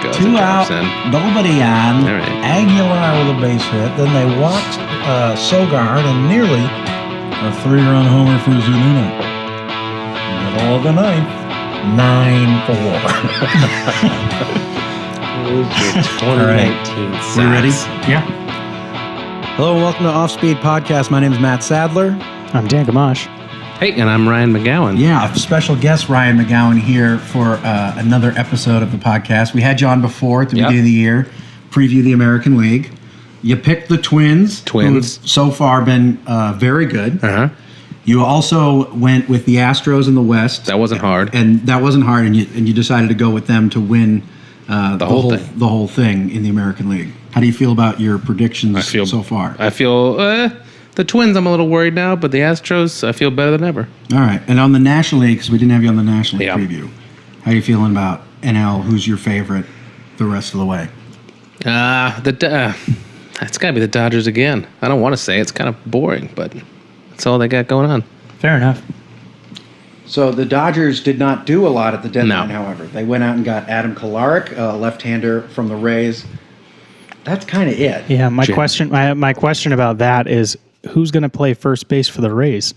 goes. 2 out, nobody on. All right. Aguilar with a base hit. Then they walked Sogard and nearly a 3-run homer for Zunino. Middle of the ninth, 9-4. All right. We ready? Yeah. Hello and welcome to Off Speed Podcast. My name is Matt Sadler. I'm Dan Gamache. Hey, and I'm Ryan McGowan. Yeah, a special guest, Ryan McGowan, here for another episode of the podcast. We had you on before at the beginning of the year, preview the American League. You picked the Twins. Who have so far been very good. Uh-huh. You also went with the Astros in the West. That wasn't hard. And that wasn't hard, and you decided to go with them to win the whole thing in the American League. How do you feel about your predictions so far? I feel the Twins, I'm a little worried now, but the Astros, I feel better than ever. All right. And on the National League, because we didn't have you on the National League preview, how are you feeling about NL? Who's your favorite the rest of the way? It's got to be the Dodgers again. I don't want to say it's kind of boring, but that's all they got going on. Fair enough. So the Dodgers did not do a lot at the deadline, however. They went out and got Adam Kolarek, a left-hander from the Rays. That's kind of it. Yeah, my question about that is who's going to play first base for the Rays?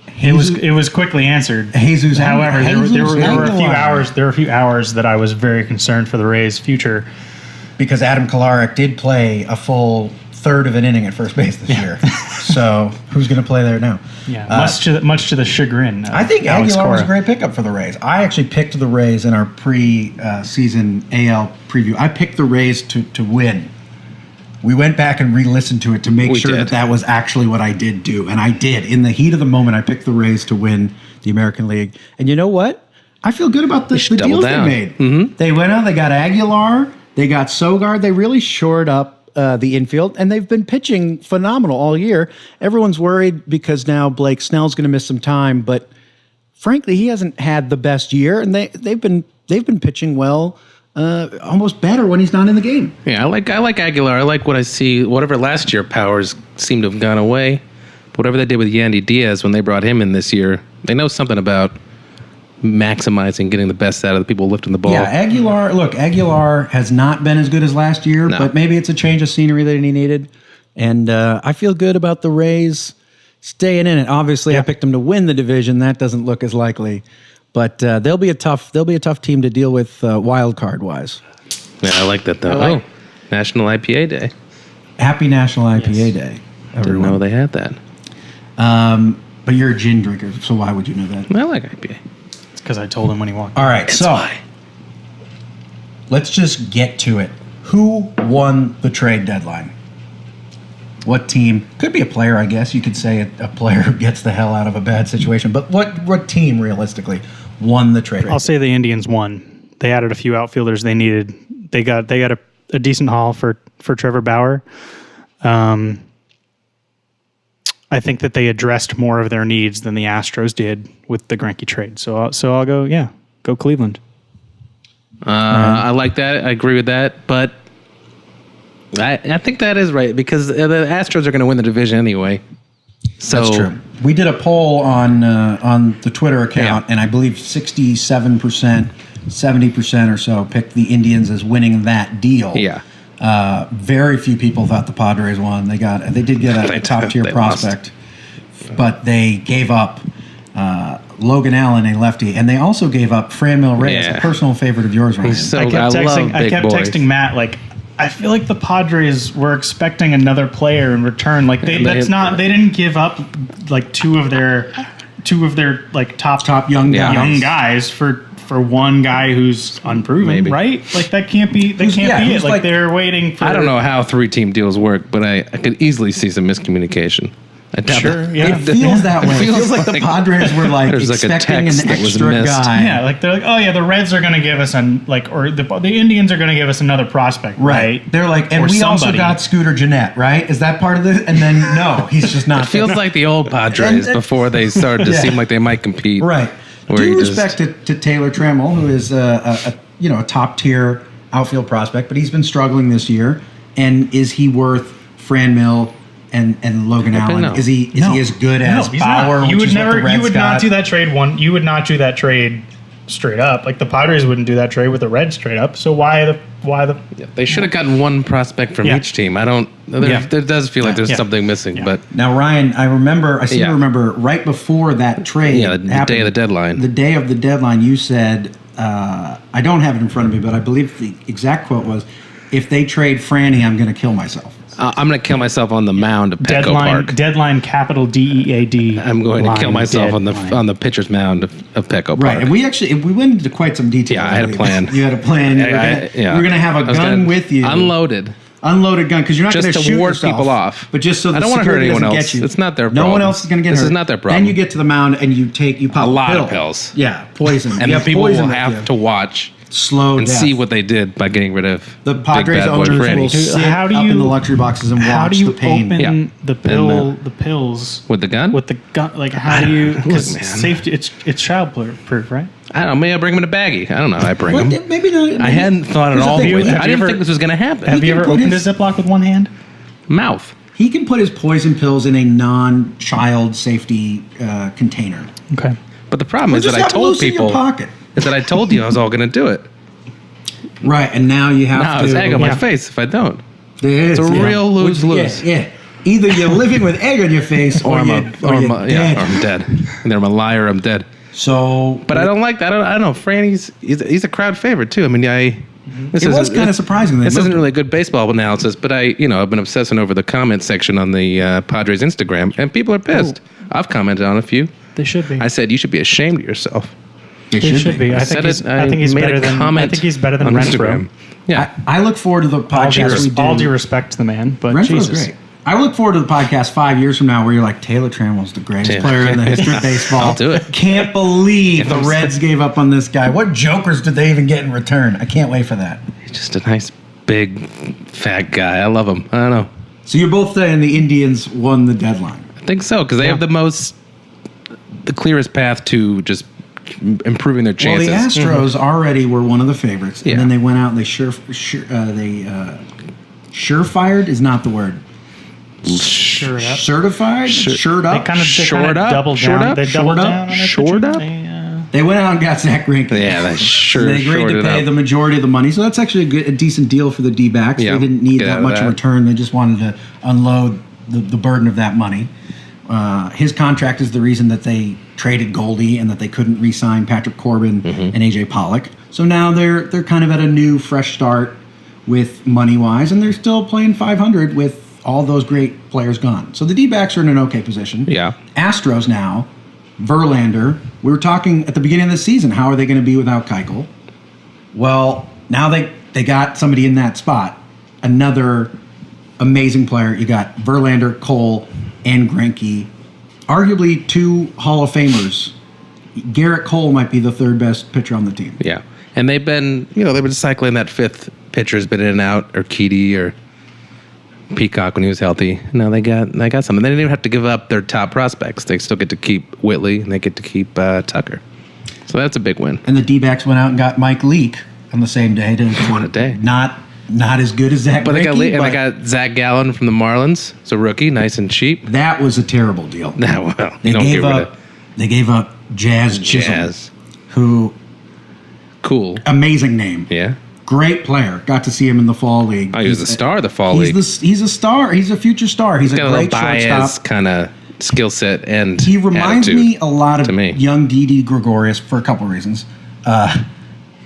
It was quickly answered. Jesus. However, there were a few hours that I was very concerned for the Rays' future because Adam Kolarek did play a full third of an inning at first base this year. So who's going to play there now? Yeah, much to the chagrin. I think Aguilar was a great pickup for the Rays. I actually picked the Rays in our pre-season AL preview. I picked the Rays to win. We went back and re-listened to it to make sure that was actually what I did do. And I did. In the heat of the moment, I picked the Rays to win the American League. And you know what? I feel good about the deals they made. Mm-hmm. They went out, they got Aguilar, they got Sogard. They really shored up the infield, and they've been pitching phenomenal all year. Everyone's worried because now Blake Snell's going to miss some time, but frankly, he hasn't had the best year, and they've been pitching well. Almost better when he's not in the game. Yeah, I like Aguilar. I like what I see. Whatever last year powers seem to have gone away. But whatever they did with Yandy Diaz when they brought him in this year, they know something about maximizing, getting the best out of the people lifting the ball. Yeah, Aguilar has not been as good as last year, but maybe it's a change of scenery that he needed. And I feel good about the Rays staying in it. Obviously, I picked them to win the division. That doesn't look as likely. But they'll be a tough team to deal with wild card wise. Yeah, I like that though. National IPA Day! Happy National IPA Day! Everyone. Didn't know they had that. But you're a gin drinker, so why would you know that? I like IPA. It's because I told him when he walked. All right, let's just get to it. Who won the trade deadline? What team? Could be a player, I guess. You could say a player who gets the hell out of a bad situation. But what team realistically won the trade? I'll say the Indians won. They added a few outfielders they needed. They got a decent haul for Trevor Bauer. I think that they addressed more of their needs than the Astros did with the Greinke trade. So I'll go Cleveland. I like that. I agree with that. But I think that is right because the Astros are going to win the division anyway. So that's true. We did a poll on the Twitter account, and I believe 67%, 70% or so picked the Indians as winning that deal. Yeah. Very few people thought the Padres won. They did get a top tier prospect, but they gave up Logan Allen, a lefty, and they also gave up Franmil Reyes, a personal favorite of yours, Ryan. I kept texting Matt like, I feel like the Padres were expecting another player in return. Like they didn't give up like two of their like top young guys for one guy who's unproven, right? Like that can't be it. Like they're waiting for. I don't know how 3-team deals work, but I could easily see some miscommunication. It feels that way. It feels like the Padres were like expecting an extra guy. Yeah, like they're like, oh yeah, the Reds are going to give us the Indians are going to give us another prospect, right? They're like, and we also got Scooter Gennett, right? Is that part of this? And then no, he's just not. It feels like the old Padres before they started to seem like they might compete, right? Due respect to Taylor Trammell, who is a top tier outfield prospect, but he's been struggling this year. And is he worth Franmil and Logan Allen? No. Is he as good as Bauer? You would not do that trade. You would not do that trade straight up. Like the Padres wouldn't do that trade with the Reds straight up. So why the? Yeah, they should have gotten one prospect from each team. I don't. There does feel like there's something missing, but now Ryan, I seem to remember right before that trade. Yeah, the day of the deadline. The day of the deadline, you said, I don't have it in front of me, but I believe the exact quote was, "If they trade Franny, I'm going to kill myself." I'm going to kill myself on the mound at Petco Park. Deadline, capital DEAD. I'm going to kill myself on the pitcher's mound of Petco Park. Right, and we went into quite some detail. Yeah, I had a plan. You had a plan. You were going to have a gun with you. Unloaded gun, because you're not going to shoot just to ward yourself, people off. But just so the I don't want to hurt anyone else. Get you. It's not their problem. No one else is going to get hurt. This is not their problem. Then you get to the mound and you pop a lot of pills. Yeah, poison. And the people will have to watch slow and death. see what they did by getting rid of the Padres owners will sit up in the luxury boxes and watch the pain. How do you open the pills with the gun? With the gun, like how do you? Because safety, it's child-proof, right? I don't know. Maybe I bring them in a baggie. I don't know. I bring them. Maybe not. I hadn't thought at all. I didn't think this was going to happen. Have you ever opened a Ziploc with one hand? Mouth. He can put his poison pills in a non-child safety container. Okay. But the problem is that I told people. Is that I told you I was all going to do it. Right, and now you have to. Now it's egg on my face if I don't. It's a real lose-lose. Yeah. Either you're living with egg on your face, or I'm dead. Either I'm a liar, or I'm dead. So, but I don't like that. I don't know. Franny's he's a crowd favorite too. I mean, it was kind of surprising. This isn't really good baseball analysis, but I've been obsessing over the comment section on the Padres Instagram, and people are pissed. I've commented on a few. They should be. I said you should be ashamed of yourself. They should be. I think he's better than Renfroe. Yeah, I look forward to the podcast. All due respect to the man, but Renfroe's great. I look forward to the podcast 5 years from now where you're like, Taylor Trammell's the greatest player in the history of baseball. I'll do it. Can't believe the Reds gave up on this guy. What jokers did they even get in return? I can't wait for that. He's just a nice, big, fat guy. I love him. I don't know. So you're both saying the Indians won the deadline? I think so, because they have the clearest path to just improving their chances. Well, the Astros already were one of the favorites, and then they went out and they surefired is not the word. Certified? Shored up? They kind of doubled down. They doubled down. Shored up? They went out and got Zach Greinke. Yeah, they They agreed to pay the majority of the money, so that's actually a decent deal for the D-backs. They didn't need that much in return. They just wanted to unload the burden of that money. His contract is the reason that they traded Goldie and that they couldn't re-sign Patrick Corbin and AJ Pollock. So now they're kind of at a new, fresh start with money-wise, and they're still playing .500 with all those great players gone. So the D-backs are in an okay position. Yeah. Astros now, Verlander. We were talking at the beginning of the season, how are they going to be without Keuchel? Well, now they got somebody in that spot. Another amazing player. You got Verlander, Cole, and Greinke. Arguably two Hall of Famers. Garrett Cole might be the third best pitcher on the team. Yeah. And they've been cycling that fifth pitcher's been in and out, or Keedy or Peacock when he was healthy. No, they got something. They didn't even have to give up their top prospects. They still get to keep Whitley, and they get to keep Tucker. So that's a big win. And the D-backs went out and got Mike Leake on the same day. What a day. Not as good as Zach Greinke. But they got Zach Gallen from the Marlins. It's a rookie, nice and cheap. That was a terrible deal. They gave up Jazz Chisholm, who cool, amazing name. Yeah. Great player. Got to see him in the fall league. Oh, he was a star of the fall league. He's a star. He's a future star. He's got a great shortstop. Kind of skill set and he reminds me a lot of me. Young Didi Gregorius for a couple reasons.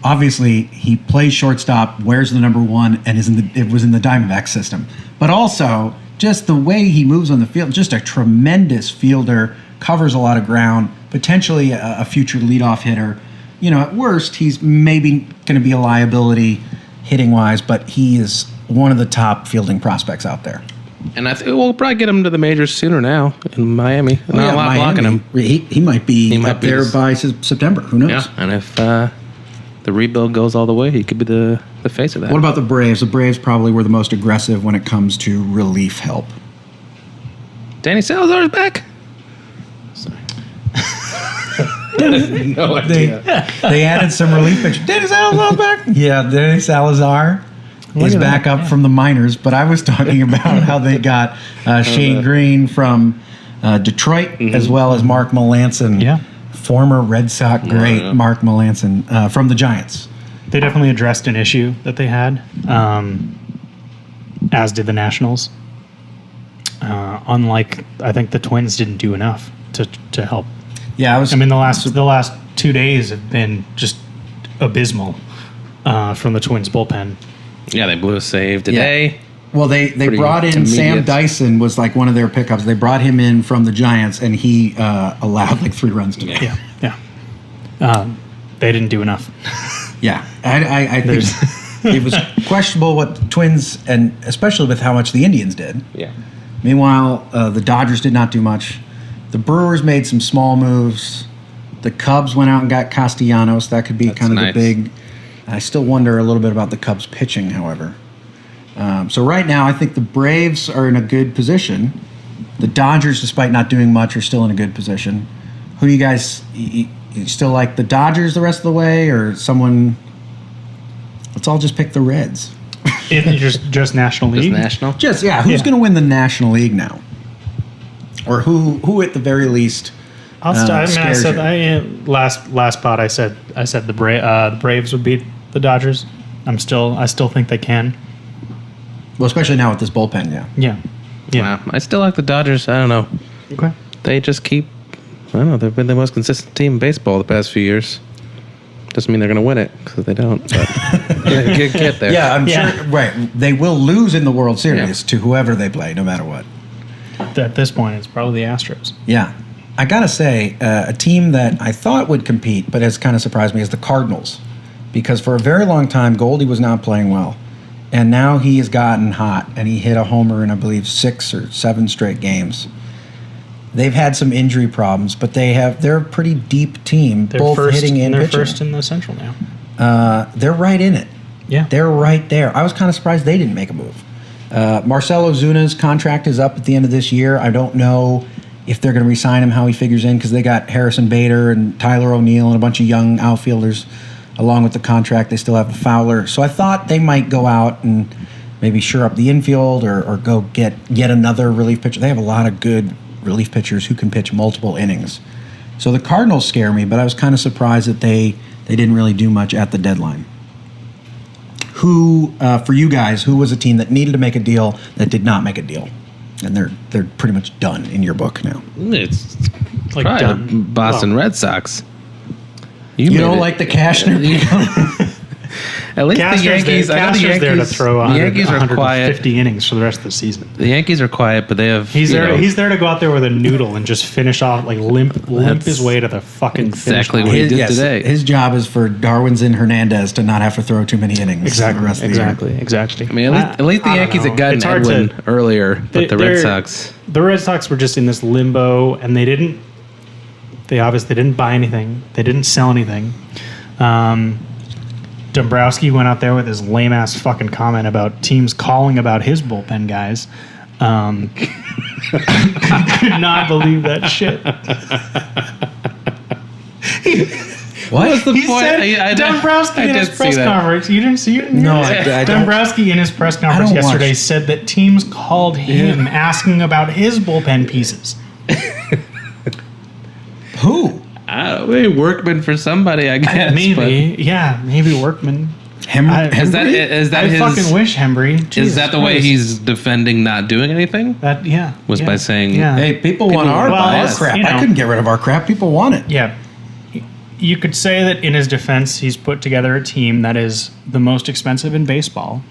Obviously, he plays shortstop, wears the number 1, and it was in the Diamondbacks system. But also, just the way he moves on the field, just a tremendous fielder, covers a lot of ground, potentially a future leadoff hitter. At worst, he's maybe going to be a liability hitting-wise, but he is one of the top fielding prospects out there. And I think we'll probably get him to the majors sooner now in Miami. Not a lot blocking him. He might be up there by September. Who knows? Yeah, and if the rebuild goes all the way, he could be the face of that. What about the Braves? The Braves probably were the most aggressive when it comes to relief help. Danny Salazar's back. No idea. They added some relief pitchers. Danny Salazar back? Yeah, Danny Salazar is back up from the minors. But I was talking about how they got Shane Green from Detroit, as well as Mark Melancon former Red Sox great Mark Melancon from the Giants. They definitely addressed an issue that they had, as did the Nationals. Unlike, I think the Twins didn't do enough to help. Yeah, the last 2 days have been just abysmal from the Twins bullpen. Yeah, they blew a save today. Yeah. Well, they brought in Sam Dyson was like one of their pickups. They brought him in from the Giants, and he allowed like 3 runs today. Yeah. They didn't do enough. Yeah, I think it was questionable what the Twins, and especially with how much the Indians did. Yeah. Meanwhile, the Dodgers did not do much. The Brewers made some small moves. The Cubs went out and got Castellanos. That could be kind of nice. the big. I still wonder a little bit about the Cubs pitching, however. So right now, I think the Braves are in a good position. The Dodgers, despite not doing much, are still in a good position. Who do you guys you still like the Dodgers the rest of the way, or someone? Let's all just pick the Reds. Just National League? Just National? Who's going to win the National League now? Or who at the very least? Last pod I said the Braves would beat the Dodgers. I still think they can. Well, especially now with this bullpen, yeah. Yeah. Wow. I still like the Dodgers. I don't know. Okay. They just keep. I don't know. They've been the most consistent team in baseball the past few years. Doesn't mean they're going to win it because they don't. But get there. Yeah, I'm sure. Right, they will lose in the World Series to whoever they play, no matter what. At this point, it's probably the Astros. Yeah, I gotta say, a team that I thought would compete, but has kind of surprised me, is the Cardinals, because for a very long time, Goldie was not playing well, and now he has gotten hot, and he hit a homer in, I believe, 6 or 7 straight games. They've had some injury problems, but they're a pretty deep team, both hitting and pitching. They're first in the Central now. They're right in it. Yeah. They're right there. I was kind of surprised they didn't make a move. Marcell Ozuna's contract is up at the end of this year. I don't know if they're going to re-sign him, how he figures in, because they got Harrison Bader and Tyler O'Neill and a bunch of young outfielders along with the contract. They still have Fowler. So I thought they might go out and maybe shore up the infield or go get yet another relief pitcher. They have a lot of good relief pitchers who can pitch multiple innings. So the Cardinals scare me, but I was kind of surprised that they didn't really do much at the deadline. Who, for you guys, who was a team that needed to make a deal that did not make a deal? And they're pretty much done in your book now. It's Like probably done. the Boston Red Sox. You don't like the Cashner? At least the Yankees. I know the Yankees there to throw the Yankees are 150 quiet. innings for the rest of the season. The Yankees are quiet, but they have. He's there to go out there with a noodle and just finish off, like limp his way to the fucking exactly finish line. what he did today. His job is for Darwinson Hernandez to not have to throw too many innings. Exactly. The rest of the year. Exactly. I mean, at least the Yankees had gotten Edwin earlier, but the Red Sox. The Red Sox were just in this limbo, and they obviously didn't buy anything. They didn't sell anything. Dombrowski went out there with his lame ass fucking comment about teams calling about his bullpen guys. Could not believe that shit. What was the He point? said Dombrowski in his press conference. You didn't see it? No, I don't. Dombrowski in his press conference don't watch. yesterday said that teams called him asking about his bullpen pieces. Who? Maybe Workman for somebody, I guess. Maybe Workman. Is that I his? fucking wish Hembry. Is Jesus that the way Christ. he's defending not doing anything? Was by saying, Hey, people want our well, crap. you know. I couldn't get rid of our crap. People want it. Yeah. You could say that in his defense, he's put together a team that is the most expensive in baseball.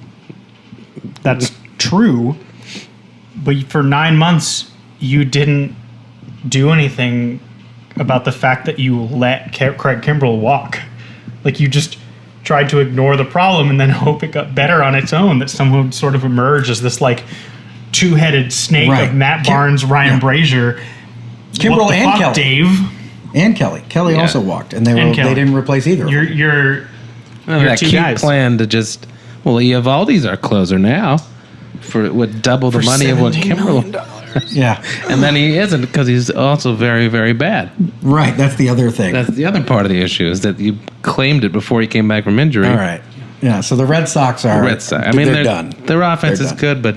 That's true. But for 9 months, you didn't do anything about the fact that you let Craig Kimbrell walk. Like, you just tried to ignore the problem and then hope it got better on its own, that someone would sort of emerge as this, like, two-headed snake of Matt Barnes, Ryan Brazier. Kimbrell What the and fuck, Kelly. Dave? And Kelly. Kelly also walked, and they didn't replace either. that two cute guys. plan to just. Well, Eovaldi's our closer now, for what double the money of what Kimbrell. Yeah. And then he isn't because he's also very, very bad. Right. That's the other thing. That's the other part of the issue is that you claimed it before he came back from injury. All right. Yeah. So the Red Sox are. Red Sox. I mean, they're done. Their offense They're is done. good, but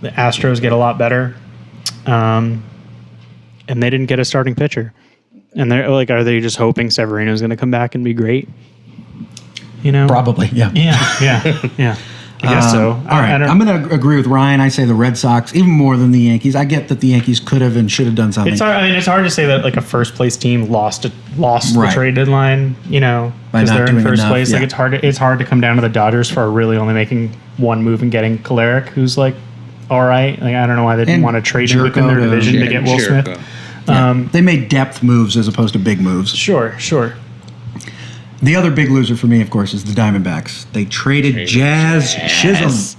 The Astros get a lot better. And they didn't get a starting pitcher. And they're like, are they just hoping Severino's going to come back and be great? You know? Probably, yeah. Yeah. I guess so. All right, I'm going to agree with Ryan. I say the Red Sox, even more than the Yankees. I get that the Yankees could have and should have done something. It's hard, it's hard to say that like a first place team lost the trade deadline, because they're in first place. Yeah. Like it's hard to come down to the Dodgers for really only making one move and getting Kolarek, who's like all right. Like I don't know why they didn't want to trade him within their division to get Will Smith. They made depth moves as opposed to big moves. Sure. The other big loser for me, of course, is the Diamondbacks. They traded Jazz Chisholm.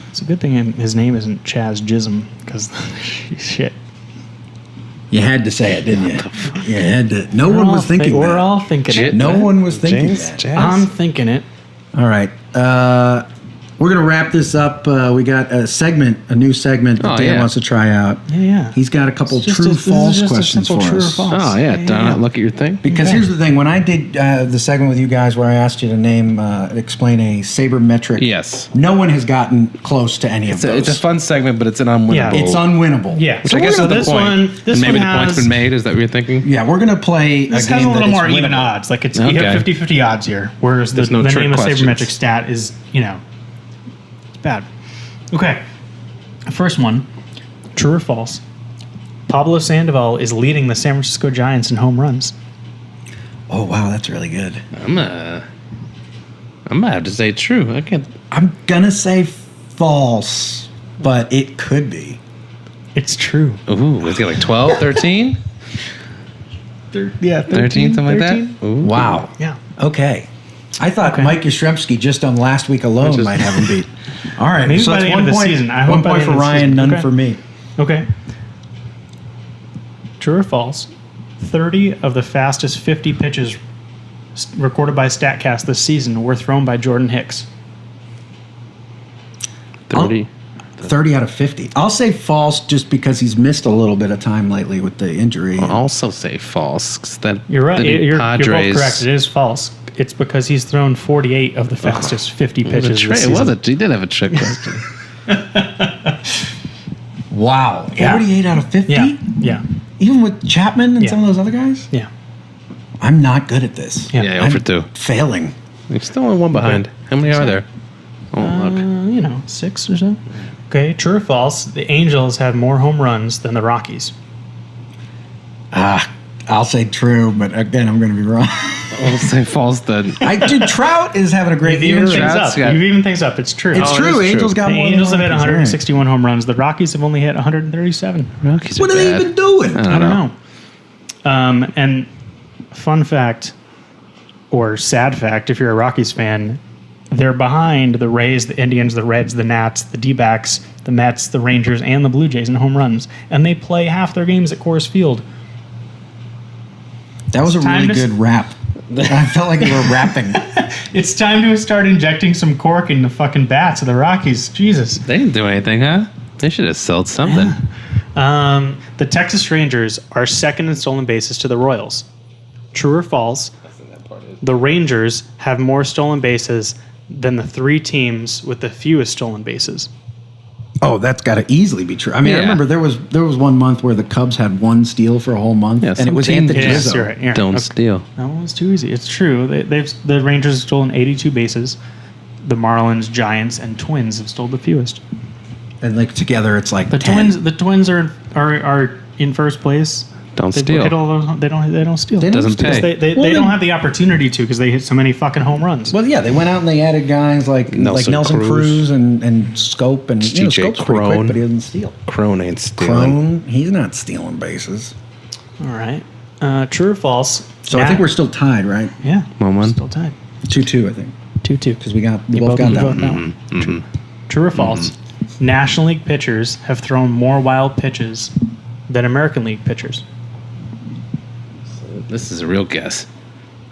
It's a good thing his name isn't Chaz Chisholm, because shit. You had to say it, didn't you? You had to. No one was thinking that. We're all thinking it. No one was thinking that. I'm thinking it. All right. We're going to wrap this up. We got a new segment that Dan wants to try out. Yeah. He's got a couple true-false questions for us. Oh, yeah. Don't look at your thing. Because here's the thing. When I did the segment with you guys where I asked you to explain a sabermetric, yes, no one has gotten close to any of those. It's a fun segment, but it's an unwinnable. Yeah, it's unwinnable. Yeah. Which I guess is the point. Maybe the point's been made. Is that what you're thinking? Yeah, we're going to play this a game has a little more winnable. even odds. Like you have 50-50 odds here, whereas the name of sabermetric stat is, bad. Okay. First one. True or false? Pablo Sandoval is leading the San Francisco Giants in home runs. Oh, wow. That's really good. I'm gonna have to say true. I'm going to say false, but it could be. It's true. Ooh, is he like 12, 13? 13, something like that? Ooh. Wow. Yeah. Okay. I thought Mike Yastrzemski just on last week alone might have him beat. All right, maybe so by the end of the season. I hope 1 point for Ryan, none for me. Okay. True or false? 30 of the fastest 50 pitches recorded by StatCast this season were thrown by Jordan Hicks. 30 out of 50. I'll say false just because he's missed a little bit of time lately with the injury. I'll also say false. 'Cause you're right. You're both Padres, correct. It is false. It's because he's thrown 48 of the fastest 50 pitches this season. He did have a trick question. Wow. 48 out of 50? Yeah. Even with Chapman and some of those other guys? Yeah. I'm not good at this. Yeah, 0 for 2. Failing. You're still on one behind. How many are there? Oh, look. 6 or so. Okay, true or false? The Angels have more home runs than the Rockies. I'll say true, but again, I'm going to be wrong. I'll say false then. Trout is having a great year. You've even things up. It's true. It's true. Angels got the more. Angels have hit 161 home runs. The Rockies have only hit 137. Rockies what are they even doing? I don't know. And fun fact, or sad fact, if you're a Rockies fan, they're behind the Rays, the Indians, the Reds, the Nats, the D-backs, the Mets, the Rangers, and the Blue Jays in home runs. And they play half their games at Coors Field. That was a really good rap. I felt like they were rapping. It's time to start injecting some cork in the fucking bats of the Rockies. Jesus. They didn't do anything, huh? They should have sold something. Yeah. The Texas Rangers are second in stolen bases to the Royals. True or false? The Rangers have more stolen bases than the 3 teams with the fewest stolen bases. Oh, that's got to easily be true. I mean, I remember there was one month where the Cubs had 1 steal for a whole month, and it was Anthony Rizzo. You're right. Yeah. Don't steal. That one was too easy. It's true. The Rangers have stolen 82 bases. The Marlins, Giants, and Twins have stolen the fewest. And like together, it's like the 10. Twins are in first place. Don't steal. They don't steal. It doesn't pay. They don't have the opportunity to because they hit so many fucking home runs. Well, yeah, they went out and they added guys like Nelson Cruz and Scope and Scope's pretty quick, but he doesn't steal. Crone ain't stealing. He's not stealing bases. All right. True or false? So I think we're still tied, right? Yeah. 1-1. Still tied. 2-2, I think. 2-2 because we both got that one. True or false? National League pitchers have thrown more wild pitches than American League pitchers. This is a real guess.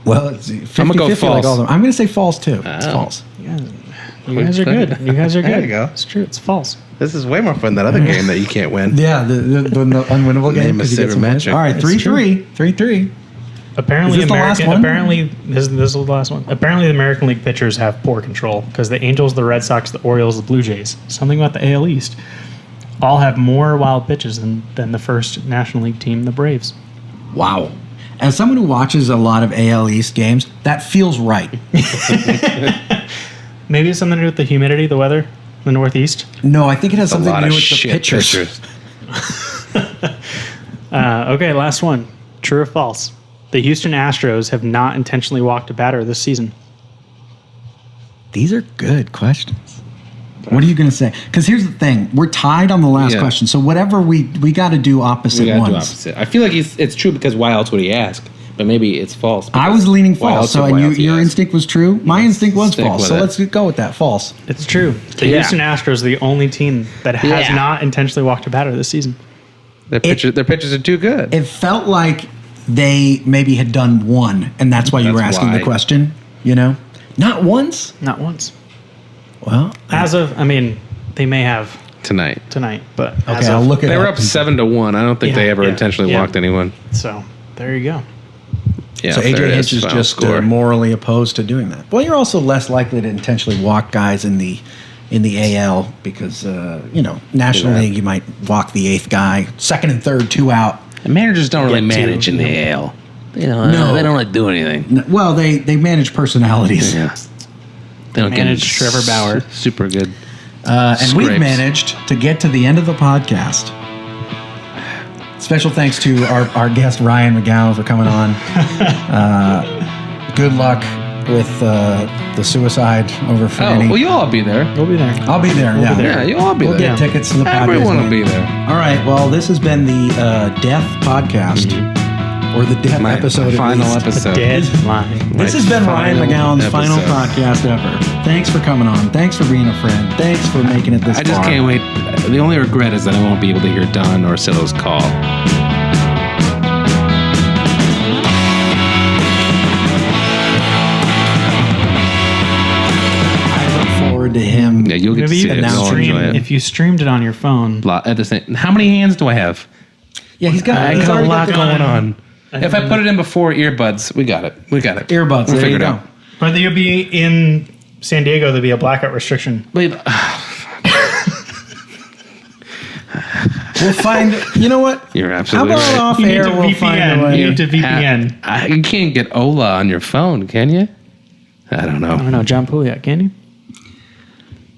Well, it's 50, I'm going to go false. I'm going to say false, too. It's false. Yeah. You guys are good. There you go. It's true. It's false. This is way more fun than other game that you can't win. Yeah, the unwinnable game. Name a sabermetric. All right, 3-3. 3-3. Apparently, Is this the last one? Apparently, this is the last one. Apparently, the American League pitchers have poor control because the Angels, the Red Sox, the Orioles, the Blue Jays, something about the AL East, all have more wild pitches than the first National League team, the Braves. Wow. As someone who watches a lot of AL East games, that feels right. Maybe it's something to do with the humidity, the weather, the Northeast. No, I think it has A something lot to of do with the shit pitchers. Okay, last one. True or false? The Houston Astros have not intentionally walked a batter this season. These are good questions. What are you going to say? Because here's the thing. We're tied on the last question. So whatever we got to do opposite We gotta ones. do opposite. I feel like it's true because why else would he ask? But maybe it's false. I was leaning why false. else So would- why else he your ask? instinct was true. My instinct was Stick false. with So it. let's go with that. False. It's true. The Yeah. Houston Astros are the only team that has Yeah. not intentionally walked a batter this season. Their pitchers are too good. It felt like they maybe had done one, and that's why you were That's asking the why. question. You know, not once. Not once. Well, They may have Tonight. tonight, but okay, I'll look at it. They were up 7-1. I don't think they ever intentionally walked anyone. So there you go. Yeah, So there AJ it Hinch is Final just score. morally opposed to doing that. Well, you're also less likely to intentionally walk guys in the AL because National Yeah. League you might walk the eighth guy, second and third, 2 out. The managers don't really Get to, manage in the AL. They don't. No. They don't really do anything. Well, they manage personalities. Yeah. They don't Manage get Trevor Bauer. Super good. And we've Scrapes. managed to get to the end of the podcast. Special thanks to our guest, Ryan McGowan, for coming on. Good luck with the suicide over Oh, Franny. well, you'll all be there. We'll be there. I'll be there. Yeah. Yeah, you'll all be We'll there. get tickets to the Padres Everyone will game. be there. All right. Well, this has been the Death Podcast, or the Death My episode. final at least. episode. Deadline. This My has been Ryan final McGowan's final episode. podcast ever. Thanks for coming on. Thanks for being a friend. Thanks for making it this I just far. can't wait. The only regret is that I won't be able to hear Don or Siddle's call. I look forward to him. Yeah, you'll get Maybe to see you it. can now You'll stream enjoy it. if you streamed it on your phone. At the same, how many hands do I have? Yeah, he's got. I he's got a already lot the- going on. If I put it in before earbuds, we got it. Earbuds. We'll there figure you it go. out. But you'll be in San Diego. There'll be a blackout restriction. Wait, We'll find. You know what? you're How absolutely about right. off You need air? to We'll find a VPN. way. You need to VPN. You can't get Ola on your phone, can you? I don't I know. don't know, John Pouliot, can you?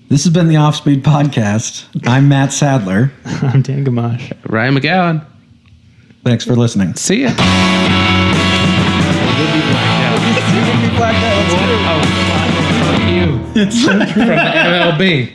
This has been the Off Speed Podcast. I'm Matt Sadler. I'm Dan Gamache. Ryan McGowan. Thanks for listening. See ya. From Oh, fuck you. From the MLB.